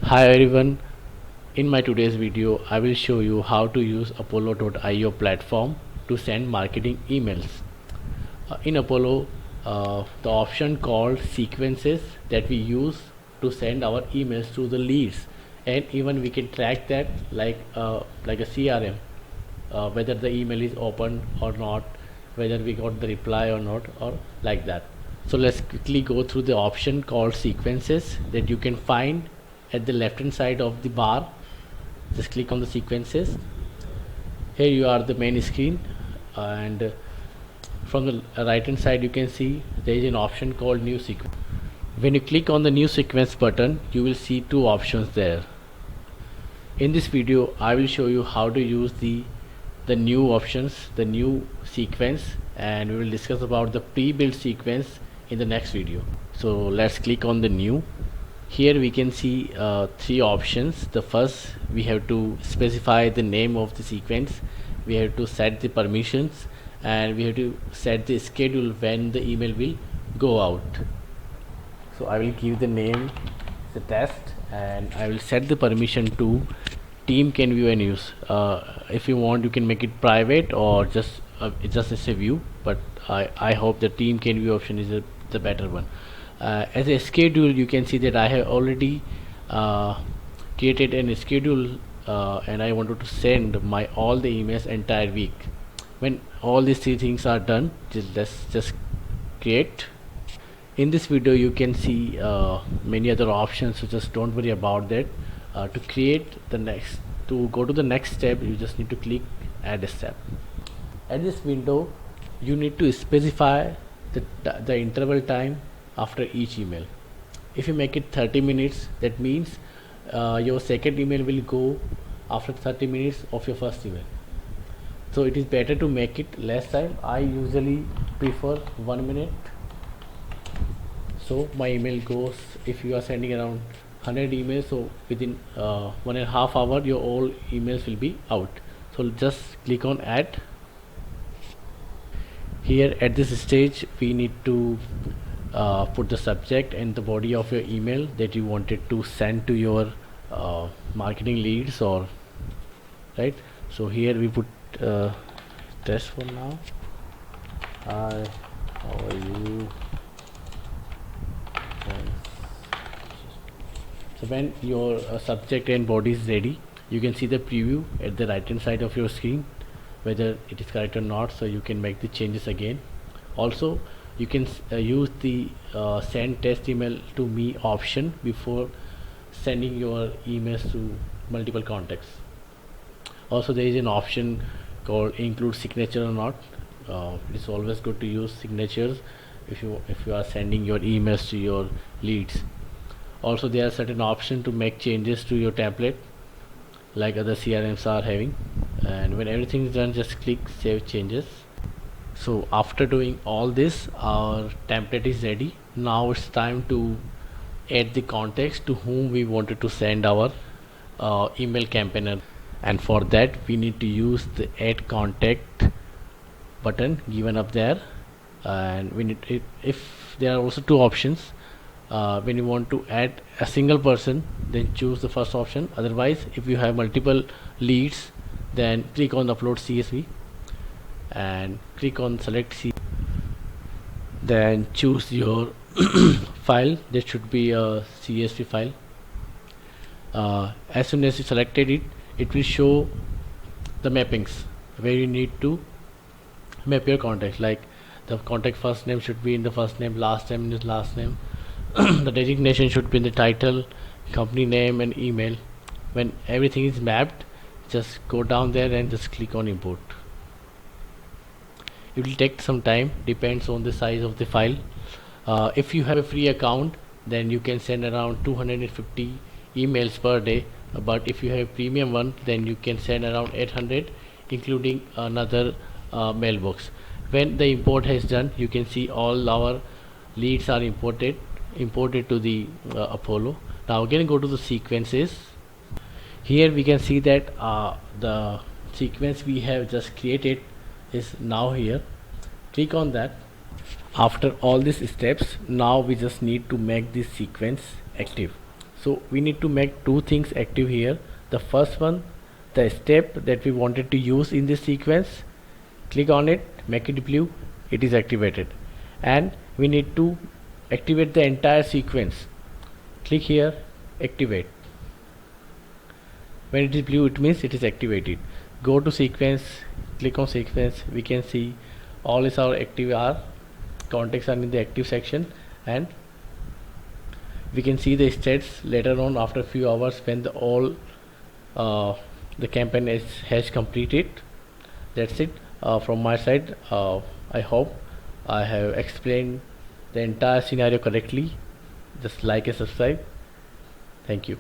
Hi everyone, in my today's video I will show you how to use Apollo.io platform to send marketing emails. In Apollo, the option called sequences that we use to send our emails to the leads, and even we can track that like a CRM, whether the email is open or not, whether we got the reply or not, or like that. So let's quickly go through the option called sequences that you can find at the left hand side of the bar. Just click on the sequences. Here you are the main screen, and from the right hand side you can see there is an option called new sequence. When you click on the new sequence button, you will see two options there. In this video I will show you how to use the new options, the new sequence, and we will discuss about the pre-built sequence in the next video. So let's click on the new. Here we can see three options. The first, we have to specify the name of the sequence, we have to set the permissions, and we have to set the schedule when the email will go out. So I will give the name the test, and I will set the permission to team can view and use. If you want, you can make it private or just as a view, but I hope the team can view option is the better one. As a schedule, you can see that I have already created a schedule, and I wanted to send my all the emails entire week. When all these three things are done, let's just create. In this video you can see many other options, so just don't worry about that. To create the next, to go to the next step, you just need to click add a step. At this window you need to specify the interval time after each email. If you make it 30 minutes, that means your second email will go after 30 minutes of your first email. So it is better to make it less time. I usually prefer 1 minute. So my email goes, if you are sending around 100 emails, so within 1.5 hours your all emails will be out. So just click on add. Here at this stage we need to put the subject and the body of your email that you wanted to send to your marketing leads, or right. So here we put test for now. Hi, how are you? So when your subject and body is ready, you can see the preview at the right hand side of your screen, whether it is correct or not, so you can make the changes again. Also you can use the send test email to me option before sending your emails to multiple contacts. Also there is an option called include signature or not. It is always good to use signatures if you are sending your emails to your leads. Also there are certain options to make changes to your template like other CRMs are having, and when everything is done, just click save changes. So after doing all this, our template is ready. Now it's time to add the context to whom we wanted to send our email campaigner, and for that we need to use the add contact button given up there. And we need it, if there are also two options. When you want to add a single person, then choose the first option. Otherwise, if you have multiple leads, then click on upload CSV and click on select C, then choose your file. That should be a CSV file. As soon as you selected it, it will show the mappings where you need to map your contact, like the contact first name should be in the first name, last name in the last name. The designation should be in the title, company name and email. When everything is mapped, just go down there and just click on import. It will take some time, depends on the size of the file. If you have a free account, then you can send around 250 emails per day, but if you have a premium one, then you can send around 800 including another mailbox. When the import has done, you can see all our leads are imported to the Apollo. Now again go to the sequences. Here we can see that the sequence we have just created is now here. Click on that. After all these steps, now we just need to make this sequence active. So we need to make two things active here. The first one, the step that we wanted to use in this sequence, click on it, make it blue, it is activated. And we need to activate the entire sequence. Click here, activate. When it is blue, it means it is activated. Go to sequence, click on sequence. We can see all is our active are contacts are in the active section, and we can see the stats later on after a few hours when the campaign has completed. That's it from my side. I hope I have explained the entire scenario correctly. Just like and subscribe. Thank you.